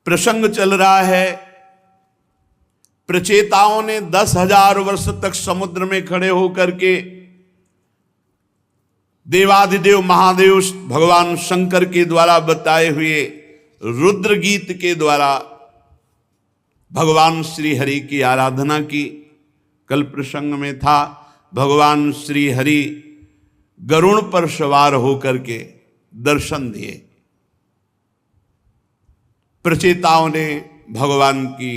प्रसंग चल रहा है। प्रचेताओं ने 10,000 वर्ष तक समुद्र में खड़े होकर के देवाधिदेव महादेव भगवान शंकर के द्वारा बताए हुए रुद्र गीत के द्वारा भगवान श्री हरि की आराधना की। कल प्रसंग में था भगवान श्री हरि गरुड़ पर सवार होकर के दर्शन दिए। प्रचेताओं ने भगवान की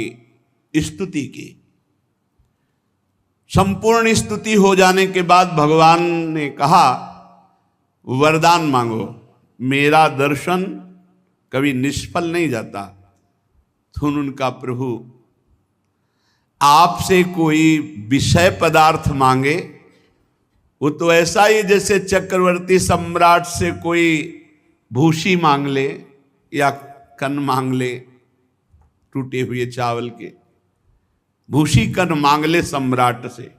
स्तुति की। संपूर्ण स्तुति हो जाने के बाद भगवान ने कहा, वरदान मांगो, मेरा दर्शन कभी निष्फल नहीं जाता। सुन उनका प्रभु, आपसे कोई विषय पदार्थ मांगे वो तो ऐसा ही जैसे चक्रवर्ती सम्राट से कोई भूसी मांग ले या कन मांग ले, टूटे हुए चावल के भूसी कन मांग ले सम्राट से,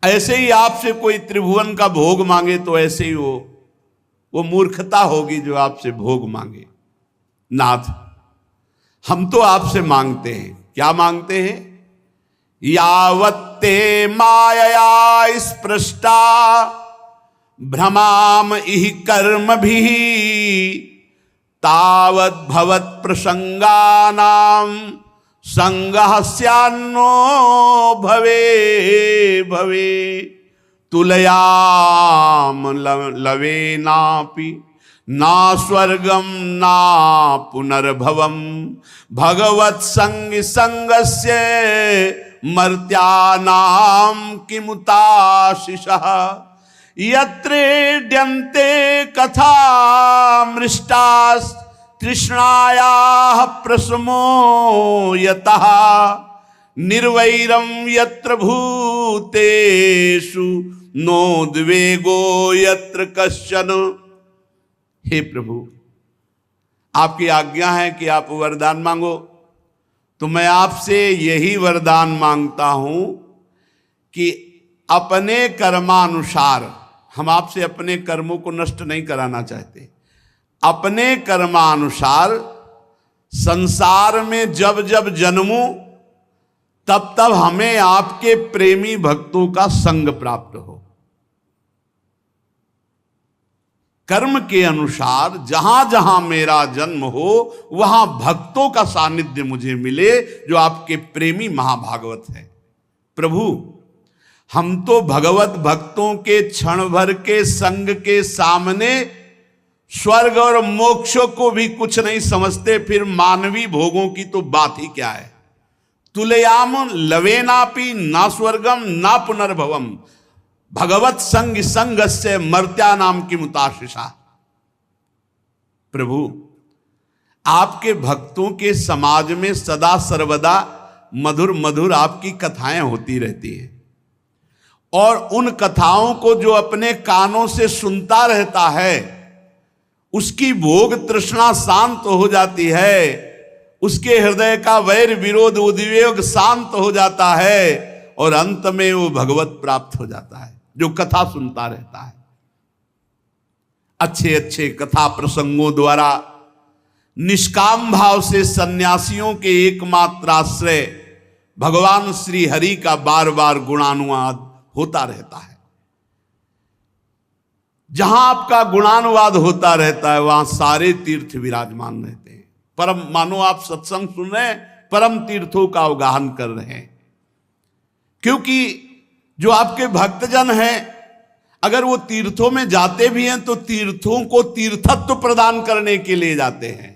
ऐसे ही आपसे कोई त्रिभुवन का भोग मांगे तो ऐसे ही वो मूर्खता होगी जो आपसे भोग मांगे। नाथ, हम तो आपसे मांगते हैं, क्या मांगते हैं? यावत्ते मायया स्पृष्टा भ्रमाम इह कर्म भी तावत् भवत् प्रसंगानाम संगः स्यान्नो भवे भवे तुलयाम लवेनापि ना स्वर्गम ना पुनर्भवम भगवत संग संगस्य मर्त्यानाम किमुताशिषः यत्रेड्यन्ते कथा मृष्टास् तृष्णायाः प्रशमो यतः निर्वैरं यत्र भूतेषु नोद्वेगो यत्र कश्चन। हे प्रभु, आपकी आज्ञा है कि आप वरदान मांगो, तो मैं आपसे यही वरदान मांगता हूं कि अपने कर्मानुसार, हम आपसे अपने कर्मों को नष्ट नहीं कराना चाहते, अपने कर्मानुसार संसार में जब जब जन्मूं तब तब हमें आपके प्रेमी भक्तों का संग प्राप्त हो। कर्म के अनुसार जहां जहां मेरा जन्म हो वहां भक्तों का सानिध्य मुझे मिले जो आपके प्रेमी महाभागवत है। प्रभु, हम तो भगवत भक्तों के क्षण भर के संग के सामने स्वर्ग और मोक्ष को भी कुछ नहीं समझते, फिर मानवी भोगों की तो बात ही क्या है। तुलयाम लवेनापि ना स्वर्गम ना पुनर्भवम भगवत संग संगस्य मर्त्या नाम की मुताशिषा। प्रभु, आपके भक्तों के समाज में सदा सर्वदा मधुर मधुर आपकी कथाएं होती रहती हैं, और उन कथाओं को जो अपने कानों से सुनता रहता है उसकी भोग तृष्णा शांत हो जाती है, उसके हृदय का वैर विरोध उद्वेग शांत हो जाता है और अंत में वो भगवत प्राप्त हो जाता है जो कथा सुनता रहता है। अच्छे अच्छे कथा प्रसंगों द्वारा निष्काम भाव से सन्यासियों के एकमात्र आश्रय भगवान श्री हरि का बार बार गुणानुवाद होता रहता है। जहां आपका गुणानुवाद होता रहता है वहां सारे तीर्थ विराजमान रहते हैं। परम, मानो आप सत्संग सुन रहे हैं, परम तीर्थों का अवगाहन कर रहे हैं, क्योंकि जो आपके भक्तजन हैं अगर वो तीर्थों में जाते भी हैं तो तीर्थों को तीर्थत्व प्रदान करने के लिए जाते हैं।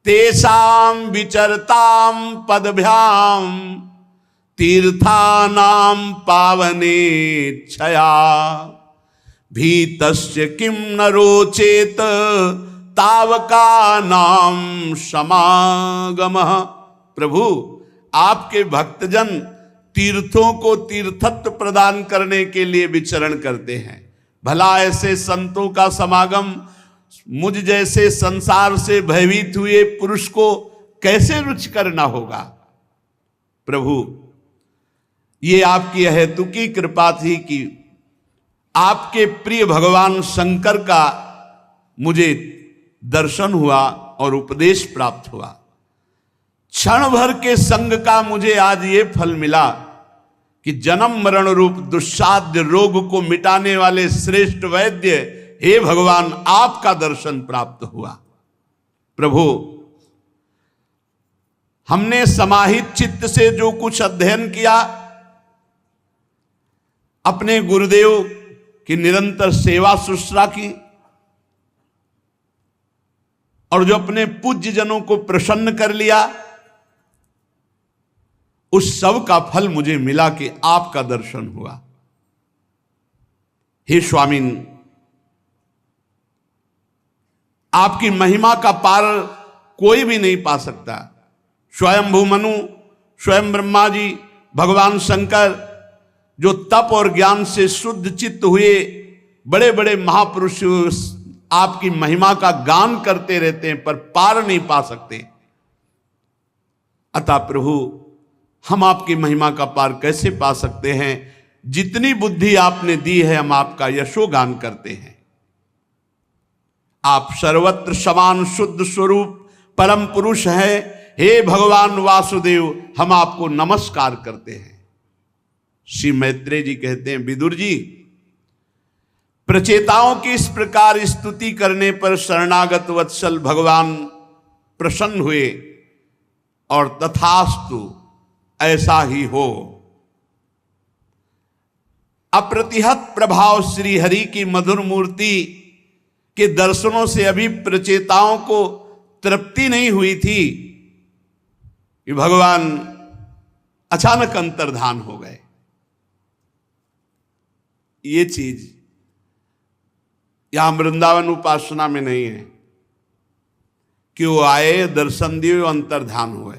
तेषाम विचरताम पदभ्याम तीर्थानाम पावने छया भीतस्य किम न रोचेत तावका नाम समागमः। प्रभु, आपके भक्तजन तीर्थों को तीर्थत्व प्रदान करने के लिए विचरण करते हैं। भला ऐसे संतों का समागम मुझ जैसे संसार से भयभीत हुए पुरुष को कैसे रुचिकर न होगा। प्रभु, ये आपकी अहेतुकी कृपा थी कि आपके प्रिय भगवान शंकर का मुझे दर्शन हुआ और उपदेश प्राप्त हुआ। क्षण भर के संग का मुझे आज ये फल मिला कि जन्म मरण रूप दुस्साध्य रोग को मिटाने वाले श्रेष्ठ वैद्य हे भगवान आपका दर्शन प्राप्त हुआ। प्रभु, हमने समाहित चित्त से जो कुछ अध्ययन किया, अपने गुरुदेव की निरंतर सेवा शुश्रूषा की और जो अपने पूज्य जनों को प्रसन्न कर लिया, उस सब का फल मुझे मिला कि आपका दर्शन हुआ। हे स्वामीन, आपकी महिमा का पार कोई भी नहीं पा सकता। स्वयंभू मनु, स्वयं ब्रह्मा जी, भगवान शंकर जो तप और ज्ञान से शुद्ध चित्त हुए बड़े बड़े महापुरुष आपकी महिमा का गान करते रहते हैं, पर पार नहीं पा सकते। अतः प्रभु, हम आपकी महिमा का पार कैसे पा सकते हैं? जितनी बुद्धि आपने दी है, हम आपका यशोगान करते हैं। आप सर्वत्र समान शुद्ध स्वरूप परम पुरुष हैं। हे भगवान वासुदेव, हम आपको नमस्कार करते हैं। श्री मैत्रेय जी कहते हैं, विदुर जी, प्रचेताओं की इस प्रकार स्तुति करने पर शरणागत वत्सल भगवान प्रसन्न हुए और तथास्तु ऐसा ही हो। अप्रतिहत प्रभाव श्री हरि की मधुर मूर्ति के दर्शनों से अभी प्रचेताओं को तृप्ति नहीं हुई थी कि भगवान अचानक अंतर्धान हो गए। ये चीज यहां वृंदावन उपासना में नहीं है कि वो आए, दर्शन दिए, अंतर्धान हुए।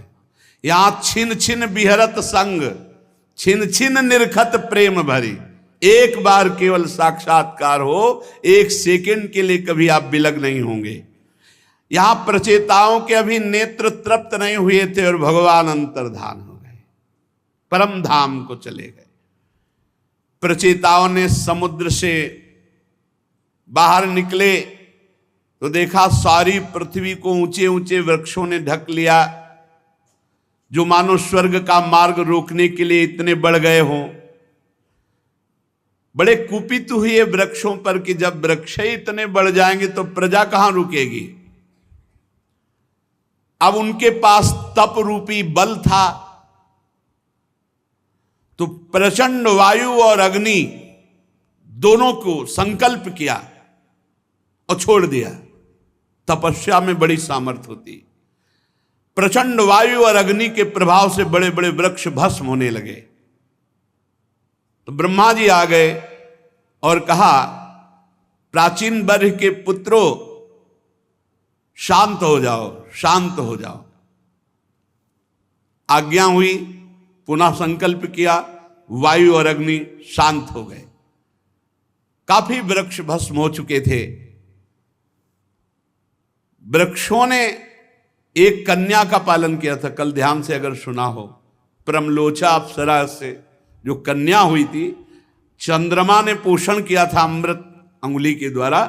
यहां छिन छिन बिहरत संग, छिन छिन निरखत प्रेम भरी। एक बार केवल साक्षात्कार हो, एक सेकंड के लिए कभी आप विलग नहीं होंगे। यहां प्रचेताओं के अभी नेत्र तृप्त नहीं हुए थे और भगवान अंतर्धान हो गए, परम धाम को चले गए। प्रचेताओं ने समुद्र से बाहर निकले तो देखा सारी पृथ्वी को ऊंचे ऊंचे वृक्षों ने ढक लिया, जो मानो स्वर्ग का मार्ग रोकने के लिए इतने बढ़ गए हों। बड़े कुपित हुए वृक्षों पर कि जब वृक्ष ही इतने बढ़ जाएंगे तो प्रजा कहां रुकेगी। अब उनके पास तप रूपी बल था, तो प्रचंड वायु और अग्नि दोनों को संकल्प किया और छोड़ दिया। तपस्या में बड़ी सामर्थ्य होती। प्रचंड वायु और अग्नि के प्रभाव से बड़े बड़े वृक्ष भस्म होने लगे। तो ब्रह्मा जी आ गए और कहा, प्राचीन वर्ष के पुत्रों, शांत हो जाओ, शांत हो जाओ। आज्ञा हुई, पुनः संकल्प किया, वायु और अग्नि शांत हो गए। काफी वृक्ष भस्म हो चुके थे। वृक्षों ने एक कन्या का पालन किया था, कल ध्यान से अगर सुना हो, परमलोचा अप्सरा से जो कन्या हुई थी, चंद्रमा ने पोषण किया था अमृत अंगुली के द्वारा,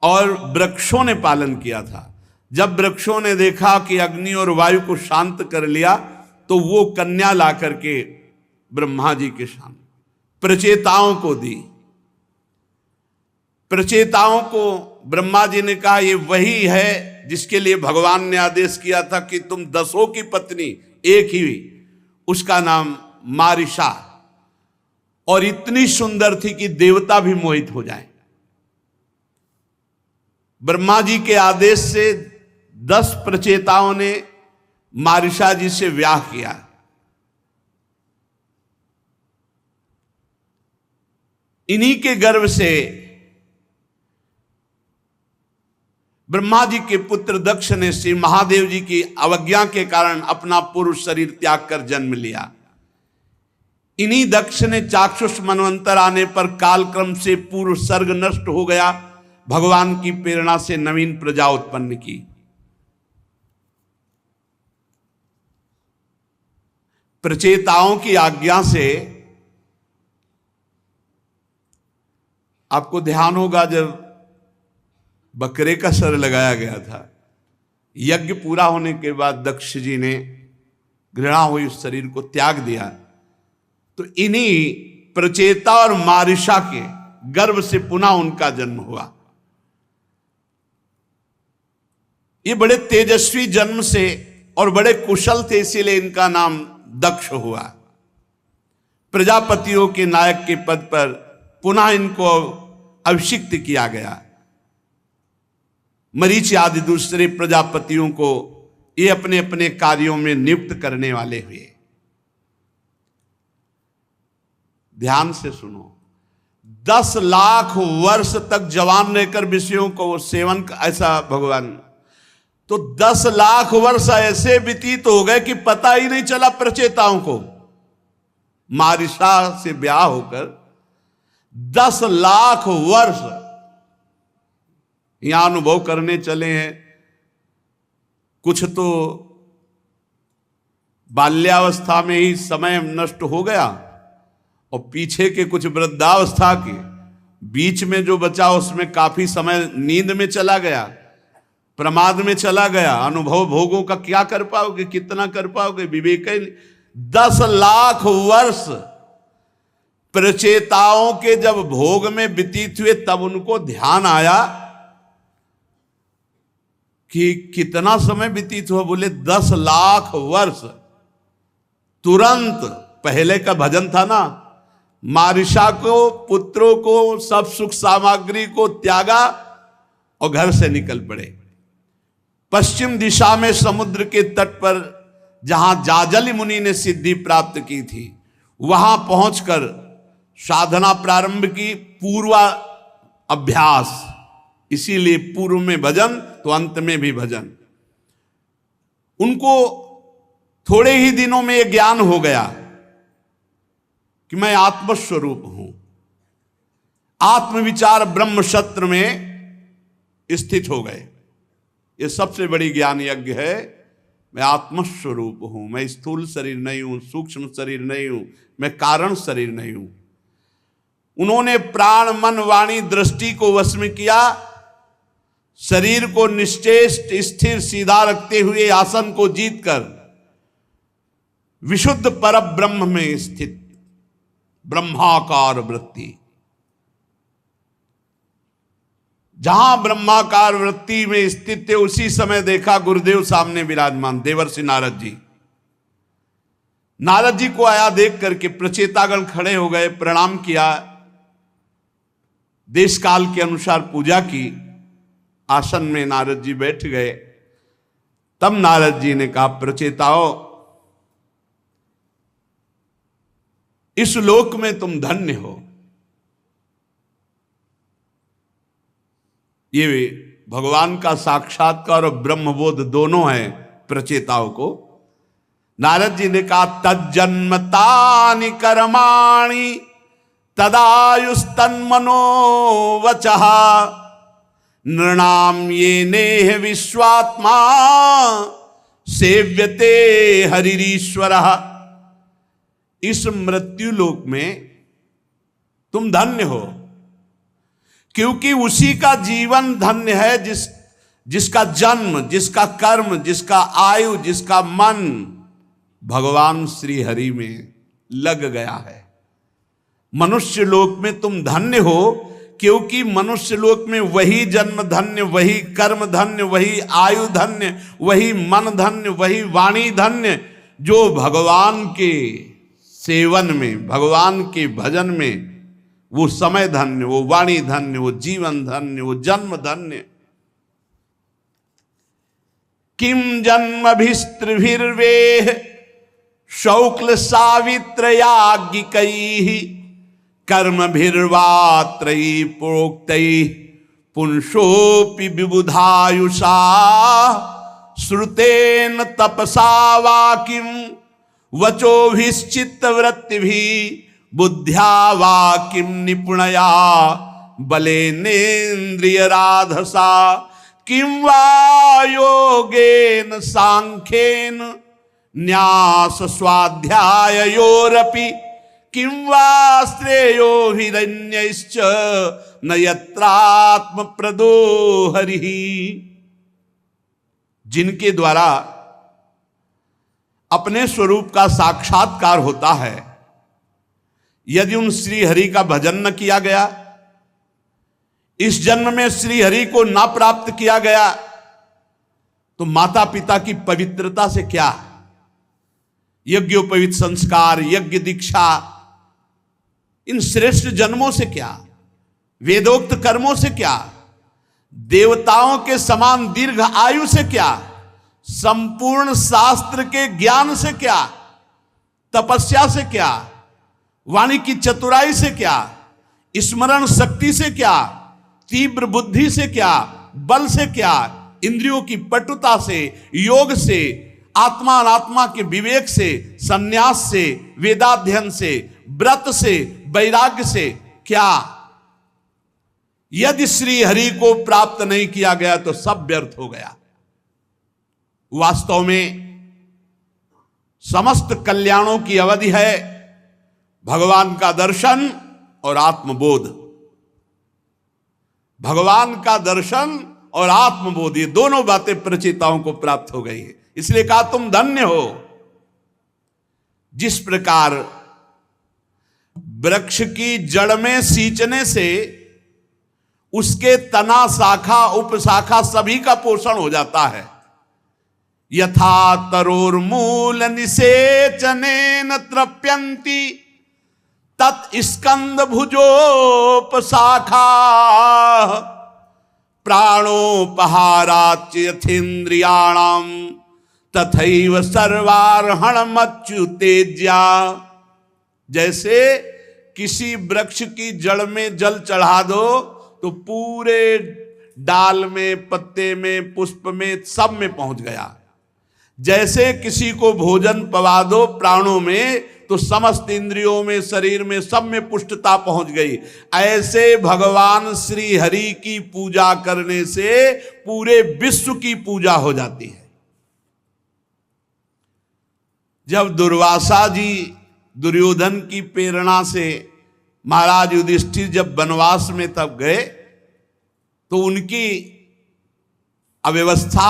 और वृक्षों ने पालन किया था। जब वृक्षों ने देखा कि अग्नि और वायु को शांत कर लिया, तो वो कन्या ला करके ब्रह्मा जी के सामने प्रचेताओं को दी। प्रचेताओं को ब्रह्मा जी ने कहा, ये वही है जिसके लिए भगवान ने आदेश किया था कि तुम 10 की पत्नी एक ही हुई, उसका नाम मारिशा, और इतनी सुंदर थी कि देवता भी मोहित हो जाएं। ब्रह्मा जी के आदेश से 10 प्रचेताओं ने मारिशा जी से विवाह किया। इन्हीं के गर्भ से ब्रह्मा जी के पुत्र दक्ष ने श्री महादेव जी की अवज्ञा के कारण अपना पुरुष शरीर त्याग कर जन्म लिया। इन्हीं दक्ष ने चाक्षुष मनवंतर आने पर कालक्रम से पूर्व सर्ग नष्ट हो गया, भगवान की प्रेरणा से नवीन प्रजा उत्पन्न की। प्रचेताओं की आज्ञा से आपको ध्यान होगा, जब बकरे का सर लगाया गया था, यज्ञ पूरा होने के बाद दक्ष जी ने घृणा हुई उस शरीर को त्याग दिया। तो इन्हीं प्रचेता और मारिशा के गर्भ से पुनः उनका जन्म हुआ। ये बड़े तेजस्वी जन्म से और बड़े कुशल थे, इसीलिए इनका नाम दक्ष हुआ। प्रजापतियों के नायक के पद पर पुनः इनको अभिषिक्त किया गया। मरीचि आदि दूसरे प्रजापतियों को ये अपने अपने कार्यों में नियुक्त करने वाले हुए। ध्यान से सुनो, 10 लाख वर्ष तक जवान रहकर विषयों को सेवन, ऐसा भगवान, तो 10 लाख वर्ष ऐसे व्यतीत हो गए कि पता ही नहीं चला प्रचेताओं को। मारिशा से ब्याह होकर 10 लाख वर्ष यहां अनुभव करने चले हैं। कुछ तो बाल्यावस्था में ही समय नष्ट हो गया, और पीछे के कुछ वृद्धावस्था के बीच में जो बचा उसमें काफी समय नींद में चला गया, प्रमाद में चला गया। अनुभव भोगों का क्या कर पाओगे, कितना कर पाओगे, विवेक ही नहीं। 10 लाख वर्ष प्रचेताओं के जब भोग में व्यतीत हुए, तब उनको ध्यान आया कि कितना समय व्यतीत हुआ। बोले 10 लाख वर्ष। तुरंत पहले का भजन था ना, मारिशा को, पुत्रों को, सब सुख सामग्री को त्यागा और घर से निकल पड़े। पश्चिम दिशा में समुद्र के तट पर जहां जाजली मुनि ने सिद्धि प्राप्त की थी, वहां पहुंचकर साधना प्रारंभ की। पूर्व अभ्यास, इसीलिए पूर्व में भजन तो अंत में भी भजन। उनको थोड़े ही दिनों में यह ज्ञान हो गया कि मैं आत्मस्वरूप हूं। आत्मविचार ब्रह्म शस्त्र में स्थित हो गए। यह सबसे बड़ी ज्ञान यज्ञ है। मैं आत्मस्वरूप हूं, मैं स्थूल शरीर नहीं हूं, सूक्ष्म शरीर नहीं हूं, मैं कारण शरीर नहीं हूं। उन्होंने प्राण मन वाणी दृष्टि को वश में किया। शरीर को निश्चेष्ट स्थिर सीधा रखते हुए आसन को जीतकर विशुद्ध पर ब्रह्म में स्थित ब्रह्माकार वृत्ति, जहां ब्रह्माकार वृत्ति में स्थित थे, उसी समय देखा गुरुदेव सामने विराजमान देवर्षि नारद जी। नारद जी को आया देख करके प्रचेतागण खड़े हो गए, प्रणाम किया, देश काल के अनुसार पूजा की। आसन में नारद जी बैठ गए। तब नारद जी ने कहा, प्रचेताओं, इस लोक में तुम धन्य हो। ये भगवान का साक्षात्कार और ब्रह्मबोध दोनों है प्रचेताओं को। नारद जी ने कहा, तज्जन्मतानि कर्माणि तदायुस्तन्मनो वचः नृणाम ये नेह विश्वात्मा सेव्यते हरिरीश्वरः। इस मृत्यु लोक में तुम धन्य हो, क्योंकि उसी का जीवन धन्य है जिसका जन्म, जिसका कर्म, जिसका आयु, जिसका मन भगवान श्री हरि में लग गया है। मनुष्य लोक में तुम धन्य हो, क्योंकि मनुष्य लोक में वही जन्म धन्य, वही कर्म धन्य, वही आयु धन्य, वही मन धन्य, वही वाणी धन्य, जो भगवान के सेवन में, भगवान के भजन में वो समय धन्य, वो वाणी धन्य, वो जीवन धन्य, वो जन्म धन्य। किम जन्मभिस्त्रिभिर्वेह शौक्ल सावित्रयाज्ञिकैः कर्मभिर्वात्रैः प्रोक्तैः पुंसोऽपि विबुधायुषा श्रुतेन तपसा वा किं वचोभिश्चित्तवृत्तिभिः बुद्ध्या वा किं निपुणया बलेनेन्द्रियराधसा किं वा योगेन सांख्येन न्यास स्वाध्याययोरपि किं वा श्रेयो हिरण्यश्च न यत्रात्म प्रदो हरिः। जिनके द्वारा अपने स्वरूप का साक्षात्कार होता है। यदि उन श्री हरि का भजन न किया गया, इस जन्म में श्री हरि को ना प्राप्त किया गया, तो माता पिता की पवित्रता से क्या, यज्ञोपवीत संस्कार, यज्ञ दीक्षा, इन श्रेष्ठ जन्मों से क्या, वेदोक्त कर्मों से क्या, देवताओं के समान दीर्घ आयु से क्या, संपूर्ण शास्त्र के ज्ञान से क्या, तपस्या से क्या, वाणी की चतुराई से क्या, स्मरण शक्ति से क्या, तीव्र बुद्धि से क्या, बल से क्या, इंद्रियों की पटुता से, योग से, आत्मा अनात्मा के विवेक से, संन्यास से, वेदाध्ययन से, व्रत से, वैराग्य से क्या। यदि श्री हरि को प्राप्त नहीं किया गया तो सब व्यर्थ हो गया। वास्तव में समस्त कल्याणों की अवधि है भगवान का दर्शन और आत्मबोध। भगवान का दर्शन और आत्मबोध, ये दोनों बातें प्रचेताओं को प्राप्त हो गई है। इसलिए कहा तुम धन्य हो। जिस प्रकार वृक्ष की जड़ में सींचने से उसके तना, शाखा, उपशाखा सभी का पोषण हो जाता है, यथा तरोर्मूल निसेचनेन तृप्यन्ति तत्स्कंद भुजोपशाखा प्राणोपहाराच यथेन्द्रियाणाम तथैव सर्वार्हणमच्युतेज्या। जैसे किसी वृक्ष की जड़ में जल चढ़ा दो तो पूरे डाल में, पत्ते में, पुष्प में, सब में पहुंच गया। जैसे किसी को भोजन पवा दो प्राणों में तो समस्त इंद्रियों में, शरीर में, सब में पुष्टता पहुंच गई। ऐसे भगवान श्री हरि की पूजा करने से पूरे विश्व की पूजा हो जाती है। जब दुर्वासा जी दुर्योधन की प्रेरणा से महाराज युधिष्ठिर जब वनवास में तब गए तो उनकी अव्यवस्था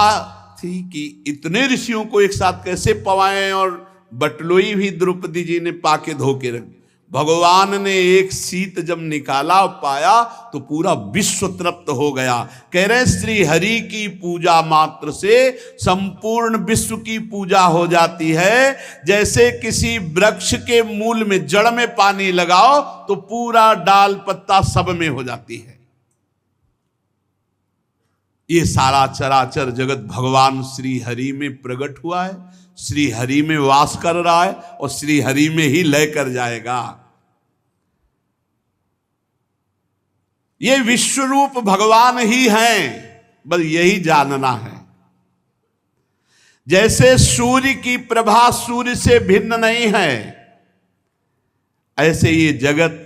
थी कि इतने ऋषियों को एक साथ कैसे पवाएं, और बटलोई भी द्रौपदी जी ने पाके धो के रख। भगवान ने एक शीत जब निकाला पाया तो पूरा विश्व तृप्त हो गया। कह रहे श्री हरि की पूजा मात्र से संपूर्ण विश्व की पूजा हो जाती है। जैसे किसी वृक्ष के मूल में, जड़ में पानी लगाओ तो पूरा डाल पत्ता सब में हो जाती है। ये सारा चराचर जगत भगवान श्री हरि में प्रकट हुआ है, श्री हरि में वास कर रहा है और श्री हरि में ही लय कर जाएगा। ये विश्व रूप भगवान ही हैं, बस यही जानना है। जैसे सूर्य की प्रभा सूर्य से भिन्न नहीं है, ऐसे ये जगत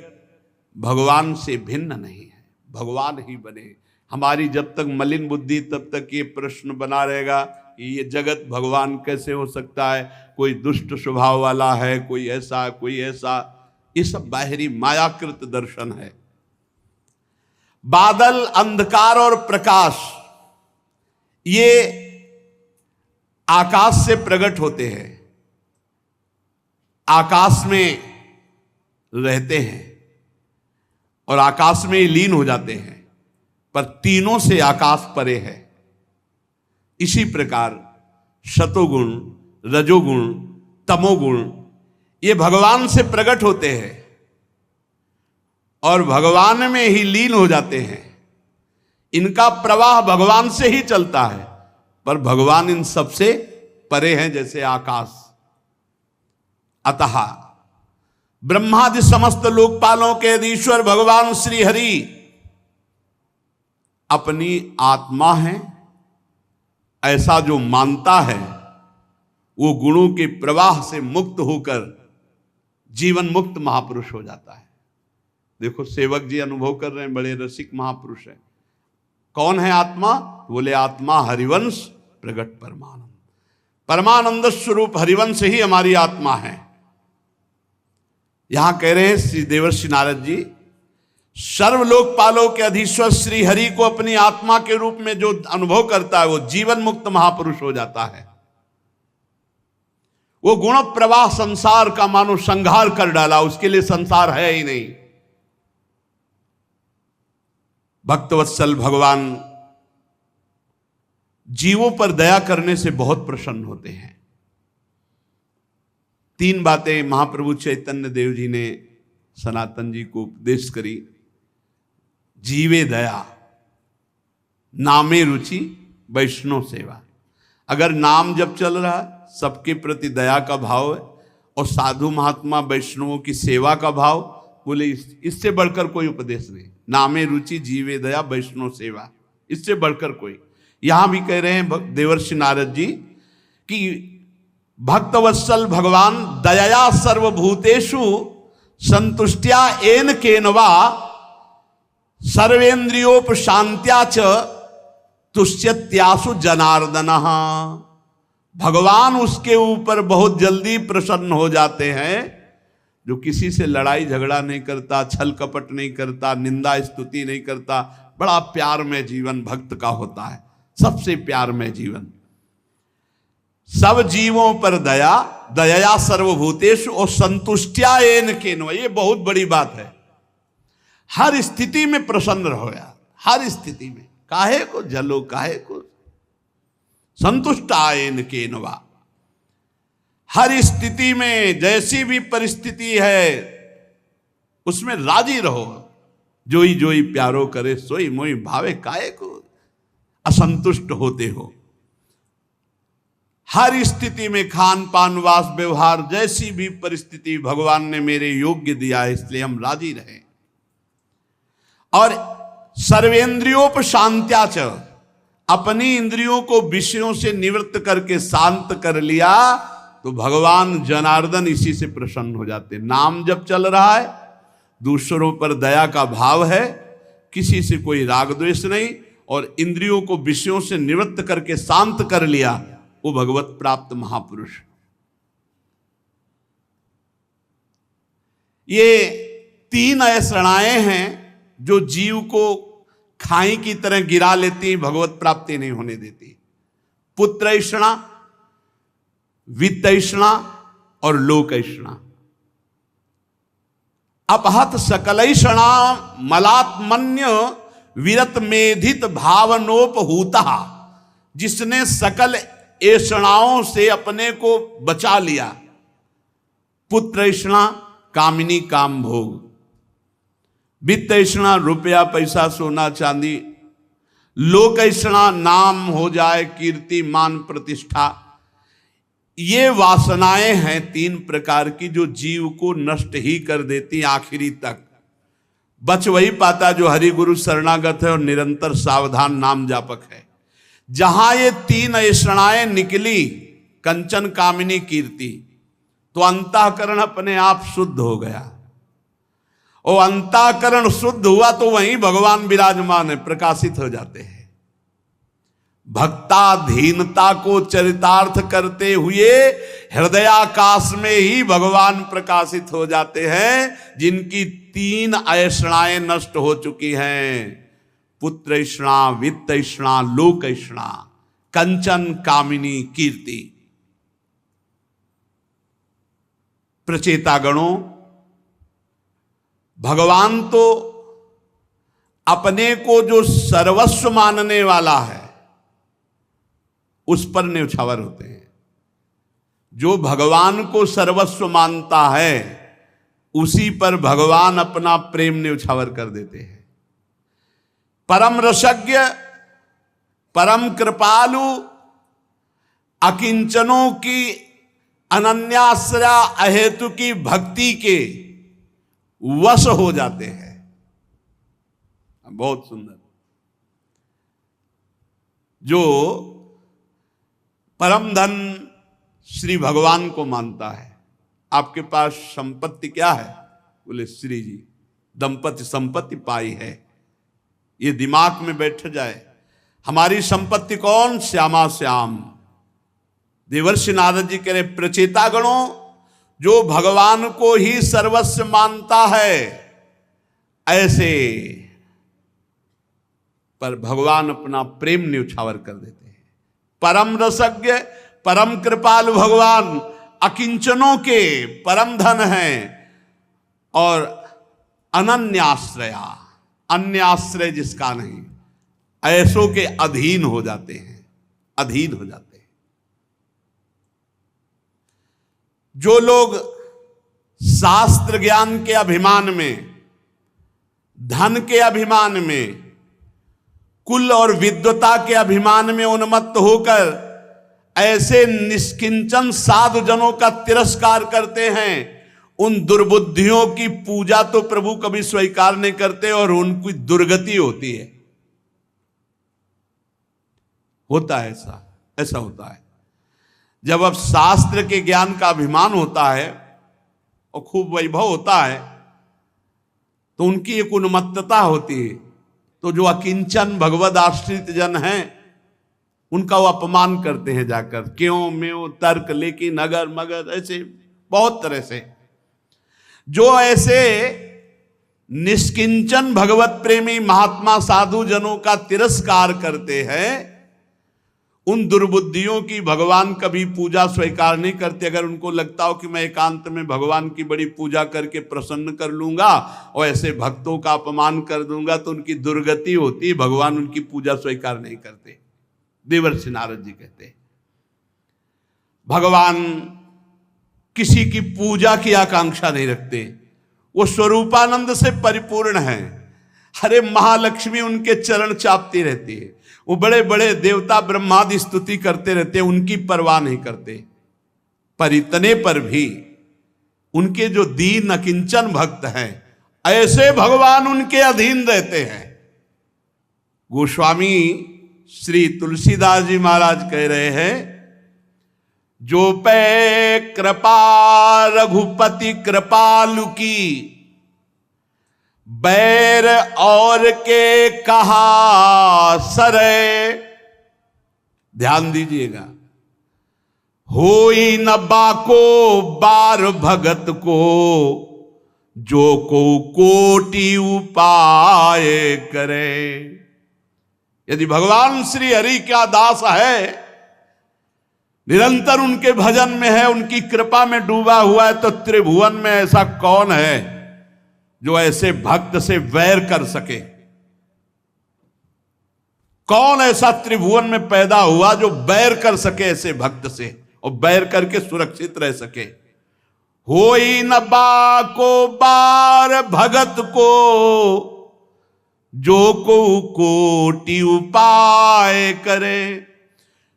भगवान से भिन्न नहीं है, भगवान ही बने। हमारी जब तक मलिन बुद्धि तब तक ये प्रश्न बना रहेगा कि ये जगत भगवान कैसे हो सकता है, कोई दुष्ट स्वभाव वाला है, कोई ऐसा, कोई ऐसा। ये सब बाहरी मायाकृत दर्शन है। बादल, अंधकार और प्रकाश ये आकाश से प्रकट होते हैं, आकाश में रहते हैं और आकाश में ही लीन हो जाते हैं, पर तीनों से आकाश परे है। इसी प्रकार सतोगुण, रजोगुण, तमोगुण ये भगवान से प्रकट होते हैं और भगवान में ही लीन हो जाते हैं। इनका प्रवाह भगवान से ही चलता है, पर भगवान इन सबसे परे हैं, जैसे आकाश। अतः ब्रह्मादि समस्त लोकपालों के ईश्वर भगवान श्री हरि अपनी आत्मा है। ऐसा जो मानता है वो गुणों के प्रवाह से मुक्त होकर जीवन मुक्त महापुरुष हो जाता है। देखो सेवक जी अनुभव कर रहे हैं, बड़े रसिक महापुरुष हैं। कौन है आत्मा? बोले आत्मा हरिवंश प्रगट परमानंद। परमानंद स्वरूप हरिवंश ही हमारी आत्मा है। यहां कह रहे हैं श्री देवर्षि नारद जी, सर्वलोकपालों के अधीश्वर श्री हरि को अपनी आत्मा के रूप में जो अनुभव करता है वो जीवन मुक्त महापुरुष हो जाता है। वो गुण प्रवाह संसार का मानो संहार कर डाला, उसके लिए संसार है ही नहीं। भक्तवत्सल भगवान जीवों पर दया करने से बहुत प्रसन्न होते हैं। 3 बातें महाप्रभु चैतन्य देव जी ने सनातन जी को उपदेश करी। जीवे दया, नामे रुचि, वैष्णव सेवा। अगर नाम जब चल रहा है, सबके प्रति दया का भाव है और साधु महात्मा वैष्णवों की सेवा का भाव, बोले इससे बढ़कर कोई उपदेश नहीं। नामे रुचि, जीवे दया, वैष्णव सेवा, इससे बढ़कर कोई। यहां भी कह रहे हैं देवर्षि नारद जी कि भक्तवत्सल भगवान दया सर्वभूतेषु संतुष्टिया एन केनवा सर्वेन्द्रियोपशांत्या च तुष्यत्यासु जनार्दन। भगवान उसके ऊपर बहुत जल्दी प्रसन्न हो जाते हैं जो किसी से लड़ाई झगड़ा नहीं करता, छल कपट नहीं करता, निंदा स्तुति नहीं करता। बड़ा प्यार में जीवन भक्त का होता है, सबसे प्यार में जीवन। सब जीवों पर दया, दया सर्वभूतेषु और संतुष्टिया एन केनवा, ये बहुत बड़ी बात है। हर स्थिति में प्रसन्न रहो यार, हर स्थिति में, काहे को जलो, काहे को संतुष्टायन केनवा। हर स्थिति में जैसी भी परिस्थिति है उसमें राजी रहो। जोई जोई प्यारो करे सोई मोई भावे, काहे को असंतुष्ट होते हो। हर स्थिति में खान पान वास व्यवहार, जैसी भी परिस्थिति भगवान ने मेरे योग्य दिया है, इसलिए हम राजी रहे। और सर्वेंद्रियोपशांत्या च, अपनी इंद्रियों को विषयों से निवृत्त करके शांत कर लिया तो भगवान जनार्दन इसी से प्रसन्न हो जाते। नाम जब चल रहा है, दूसरों पर दया का भाव है, किसी से कोई राग द्वेष नहीं, और इंद्रियों को विषयों से निवृत्त करके शांत कर लिया, वो भगवत प्राप्त महापुरुष। ये 3 ऐसणाएं हैं जो जीव को खाई की तरह गिरा लेती, भगवत प्राप्ति नहीं होने देती। पुत्रैषणा, वित्तैषणा और लोकैषणा। अपहत सकलैषणा मलात्मन्य विरत मेधित भावनोपहूता, जिसने सकल ऐषणाओं से अपने को बचा लिया। पुत्रैषणा कामिनी काम भोग, वित्तैषणा रुपया पैसा सोना चांदी, लोकैषणा नाम हो जाए, कीर्ति मान प्रतिष्ठा। ये वासनाएं हैं 3 प्रकार की जो जीव को नष्ट ही कर देती आखिरी तक। बच वही पाता जो हरि गुरु शरणागत है और निरंतर सावधान नाम जापक है। जहां ये 3 ऐषणाएं निकली, कंचन कामिनी कीर्ति, तो अंतःकरण अपने आप शुद्ध हो गया। और अंतःकरण शुद्ध हुआ तो वहीं भगवान विराजमान है, प्रकाशित हो जाते हैं। भक्ताधीनता को चरितार्थ करते हुए हृदयाकाश में ही भगवान प्रकाशित हो जाते हैं, जिनकी 3 ऐषणाएं नष्ट हो चुकी हैं। पुत्रैषणा, वित्तैषणा, लोकैषणा, कंचन कामिनी कीर्ति। प्रचेतागणों, भगवान तो अपने को जो सर्वस्व मानने वाला है उस पर न्यौछावर होते हैं। जो भगवान को सर्वस्व मानता है उसी पर भगवान अपना प्रेम न्यौछावर कर देते हैं। परम रसज्ञ, परम कृपालु, अकिंचनों की अनन्याश्रया अहेतु की भक्ति के वश हो जाते हैं। बहुत सुंदर। जो परम धन श्री भगवान को मानता है। आपके पास संपत्ति क्या है? बोले श्री जी दंपति संपत्ति पाई है। ये दिमाग में बैठ जाए। हमारी संपत्ति कौन? श्यामा श्याम। देवर्षि नारद जी कह रहे प्रचेतागणों, जो भगवान को ही सर्वस्व मानता है ऐसे पर भगवान अपना प्रेम न्यौछावर कर देते हैं। परम रसज्ञ, परम कृपालु भगवान अकिंचनों के परम धन हैं और अनन्याश्रया, अन्य आश्रय जिसका नहीं, ऐसों के अधीन हो जाते हैं, अधीन हो जाते हैं। जो लोग शास्त्र ज्ञान के अभिमान में, धन के अभिमान में, कुल और विद्वता के अभिमान में उन्मत्त होकर ऐसे निष्किंचन साधु जनों का तिरस्कार करते हैं, उन दुर्बुद्धियों की पूजा तो प्रभु कभी स्वीकार नहीं करते और उनकी दुर्गति होती है। होता है ऐसा होता है। जब अब शास्त्र के ज्ञान का अभिमान होता है और खूब वैभव होता है तो उनकी एक उन्मत्तता होती है। तो जो अकिंचन भगवद आश्रित जन हैं उनका वो अपमान करते हैं जाकर, क्यों म्यों तर्क, लेकिन, अगर, मगर, ऐसे बहुत तरह से। जो ऐसे निष्किंचन भगवत प्रेमी महात्मा साधु जनों का तिरस्कार करते हैं, उन दुर्बुद्धियों की भगवान कभी पूजा स्वीकार नहीं करते। अगर उनको लगता हो कि मैं एकांत में भगवान की बड़ी पूजा करके प्रसन्न कर लूंगा और ऐसे भक्तों का अपमान कर दूंगा तो उनकी दुर्गति होती, भगवान उनकी पूजा स्वीकार नहीं करते। देवर्षि नारद जी कहते हैं भगवान किसी की पूजा की आकांक्षा नहीं रखते, वो स्वरूपानंद से परिपूर्ण है। अरे महालक्ष्मी उनके चरण चापती रहती है, वो बड़े बड़े देवता ब्रह्मादि स्तुति करते रहते हैं, उनकी परवाह नहीं करते। पर इतने पर भी उनके जो दीन अकिंचन भक्त हैं, ऐसे भगवान उनके अधीन रहते हैं। गोस्वामी श्री तुलसीदास जी महाराज कह रहे हैं, जो पे कृपा रघुपति कृपालु की, बैर और के कहा सरे। ध्यान दीजिएगा, होई न बाको बार भगत को, जो को कोटि उपाय करे। यदि भगवान श्री हरि का दास है, निरंतर उनके भजन में है, उनकी कृपा में डूबा हुआ है, तो त्रिभुवन में ऐसा कौन है जो ऐसे भक्त से वैर कर सके? कौन ऐसा त्रिभुवन में पैदा हुआ जो बैर कर सके ऐसे भक्त से, और बैर करके सुरक्षित रह सके? होई न बाको बार भगत को, जो को कोटि उपाय करे।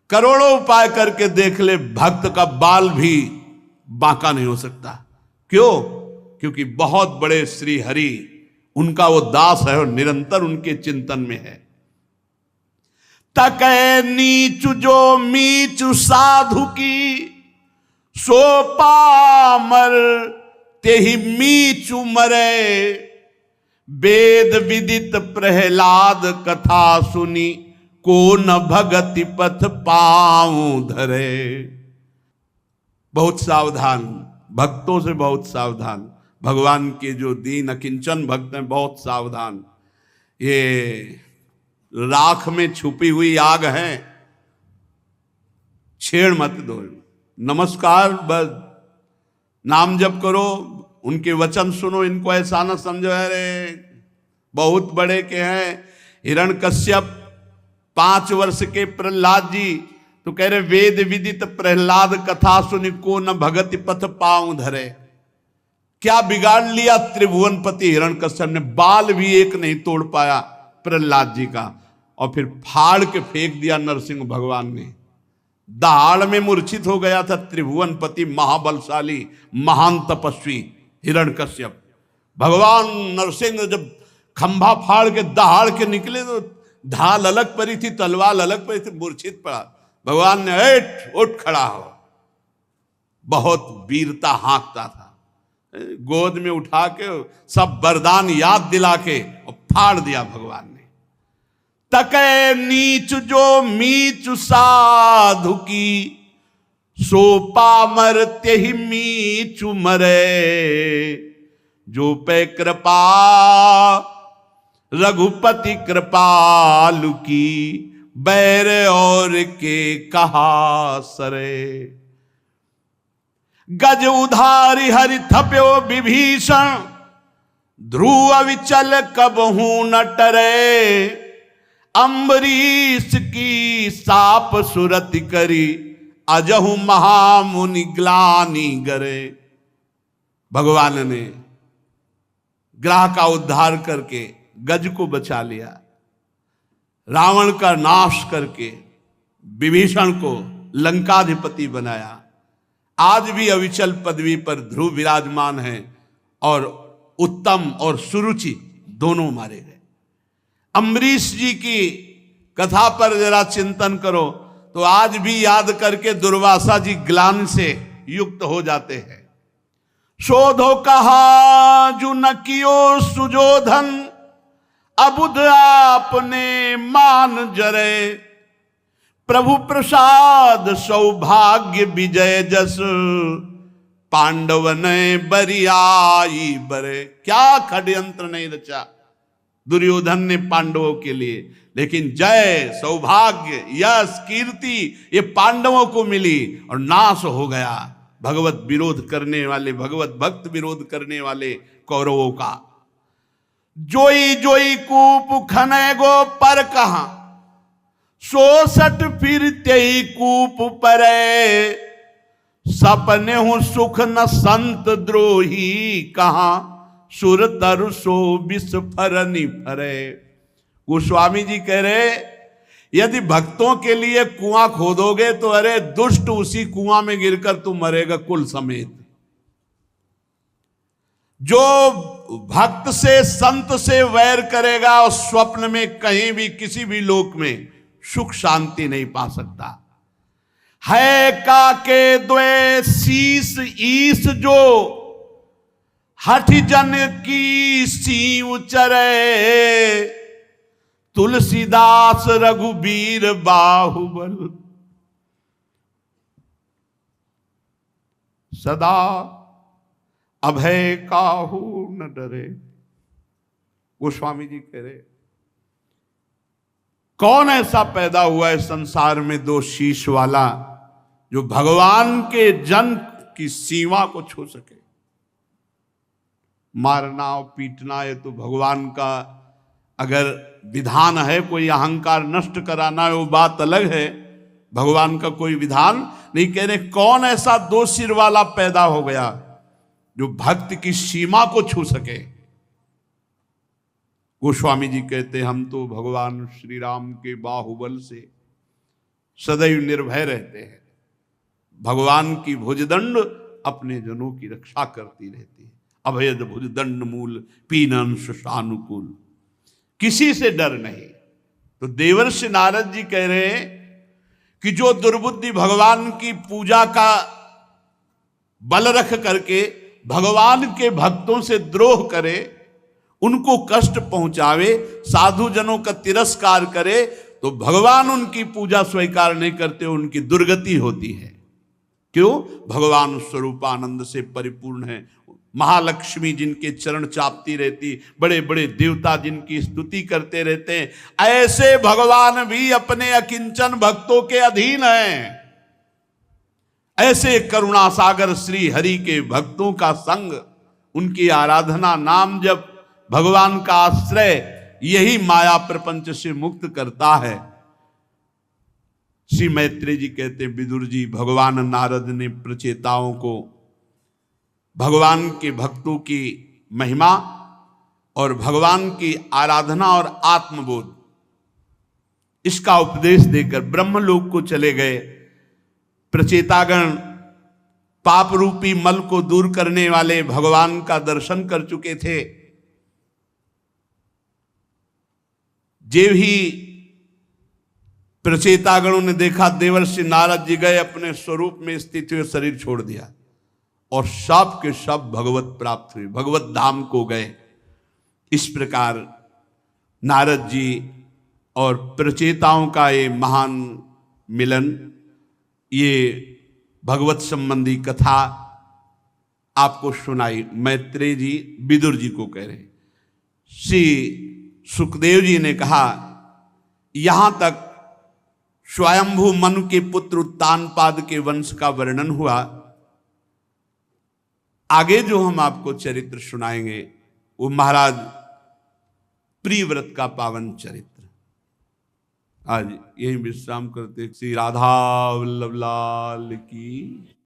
करोड़ों उपाय करके देख ले, भक्त का बाल भी बांका नहीं हो सकता। क्यों? क्योंकि बहुत बड़े श्री हरि उनका वो दास है और निरंतर उनके चिंतन में है। तकै नीचु जो मीचु साधु की, सो पामर तेहि मीचु मरे। वेद विदित प्रहलाद कथा सुनी, को न भगति पथ पाऊं धरे। बहुत सावधान, भक्तों से बहुत सावधान। भगवान के जो दीन अकिंचन भक्त हैं, बहुत सावधान। ये राख में छुपी हुई आग है, छेड़ मत दो। नमस्कार, बस नाम जप करो, उनके वचन सुनो। इनको ऐसा ना समझो अरे बहुत बड़े के हैं। हिरण्यकश्यप 5 वर्ष के प्रहलाद जी तो कह रहे, वेद विदित प्रहलाद कथा सुनि, को न भगति पथ पाऊं धरे। क्या बिगाड़ लिया त्रिभुवनपति हिरण्यकश्यप ने? बाल भी एक नहीं तोड़ पाया प्रहलाद जी का, और फिर फाड़ के फेंक दिया नरसिंह भगवान ने। दहाड़ में मूर्छित हो गया था त्रिभुवनपति, महाबलशाली, महान तपस्वी हिरण्यकश्यप। भगवान नरसिंह जब खंभा फाड़ के दहाड़ के निकले तो ढाल अलग पड़ी थी, तलवार अलग पड़ी थी, मूर्छित पड़ा। भगवान ने उठ खड़ा हो, बहुत वीरता हाँकता था, गोद में उठा के सब वरदान याद दिला के और फाड़ दिया भगवान ने। तकै नीच जो मीचु साधु की, सो पामर तेहि मीचु मरे। जो पे कृपा रघुपति कृपालु की, बैर और के कहा सरे। गज उधारी हरि थप्यो विभीषण, ध्रुव विचल कबहू न टरे। अम्बरीश की साप सुरति करी, अजहु महामुनि ग्लानि गरे। भगवान ने ग्रह का उद्धार करके गज को बचा लिया, रावण का नाश करके विभीषण को लंकाधिपति बनाया। आज भी अविचल पदवी पर ध्रुव विराजमान है और उत्तम और सुरुचि दोनों मारे गए। अम्बरीश जी की कथा पर जरा चिंतन करो तो आज भी याद करके दुर्वासा जी ग्लानि से युक्त हो जाते हैं। शोधो कहा जो न कियो सुजोधन, अबुध आपने मान जरे। प्रभु प्रसाद सौभाग्य विजय जस, पांडव ने बरियाई बरे। क्या षड्यंत्र नहीं रचा दुर्योधन ने पांडवों के लिए, लेकिन जय सौभाग्य यश कीर्ति ये पांडवों को मिली और नाश हो गया भगवत विरोध करने वाले, भगवत भक्त विरोध करने वाले कौरवों का। जोई जोई कूप खने गो पर कहा, 66 फिर तेई कूप परे। सपने हूं सुख न संत द्रोही, कहा सुर तरु सो विष फरनी फरे। गोस्वामी जी कह रहे यदि भक्तों के लिए कुआं खोदोगे तो अरे दुष्ट उसी कुआं में गिरकर तू मरेगा कुल समेत। जो भक्त से संत से वैर करेगा और स्वप्न में कहीं भी किसी भी लोक में सुख शांति नहीं पा सकता। है काके द्वे शीस ईस, जो हठ जन की सीव चरे। तुलसीदास रघुबीर बाहुबल, सदा अभय काहू न डरे। गोस्वामी जी कह रहे कौन ऐसा पैदा हुआ है संसार में 2 शीश वाला जो भगवान के जन की सीमा को छू सके। मारना और पीटना ये तो भगवान का अगर विधान है, कोई अहंकार नष्ट कराना है वो बात अलग है, भगवान का कोई विधान नहीं। कह रहे कौन ऐसा 2 सिर वाला पैदा हो गया जो भक्त की सीमा को छू सके। गोस्वामी जी कहते हम तो भगवान श्री राम के बाहुबल से सदैव निर्भय रहते हैं। भगवान की भुजदंड अपने जनों की रक्षा करती रहती है। अभयद भुजदंड मूल पीनन सुषानुकूल, किसी से डर नहीं। तो देवर्षि नारद जी कह रहे हैं कि जो दुर्बुद्धि भगवान की पूजा का बल रख करके भगवान के भक्तों से द्रोह करे, उनको कष्ट पहुंचावे, साधु जनों का तिरस्कार करे, तो भगवान उनकी पूजा स्वीकार नहीं करते, उनकी दुर्गति होती है। क्यों? भगवान स्वरूपानंद से परिपूर्ण है। महालक्ष्मी जिनके चरण चापती रहती, बड़े बड़े देवता जिनकी स्तुति करते रहते हैं, ऐसे भगवान भी अपने अकिंचन भक्तों के अधीन हैं। ऐसे करुणा सागर श्री हरि के भक्तों का संग, उनकी आराधना, नाम जप, भगवान का आश्रय, यही माया प्रपंच से मुक्त करता है। श्री मैत्रेय जी कहते हैं विदुर जी, भगवान नारद ने प्रचेताओं को भगवान के भक्तों की महिमा और भगवान की आराधना और आत्मबोध इसका उपदेश देकर ब्रह्मलोक को चले गए। प्रचेतागण पाप रूपी मल को दूर करने वाले भगवान का दर्शन कर चुके थे। जेव ही प्रचेतागणों ने देखा देवर्षि नारद जी गए, अपने स्वरूप में स्थित हुए शरीर छोड़ दिया और सब के सब भगवत प्राप्त हुए, भगवत धाम को गए। इस प्रकार नारद जी और प्रचेताओं का ये महान मिलन, ये भगवत संबंधी कथा आपको सुनाई। मैत्रेय जी विदुर जी को कह रहे। श्री सुखदेव जी ने कहा यहां तक स्वयंभू मनु के पुत्र उत्तानपाद के वंश का वर्णन हुआ। आगे जो हम आपको चरित्र सुनाएंगे वो महाराज प्रियव्रत का पावन चरित्र। आज यही विश्राम करते। श्री राधा वल्लभ लाल की।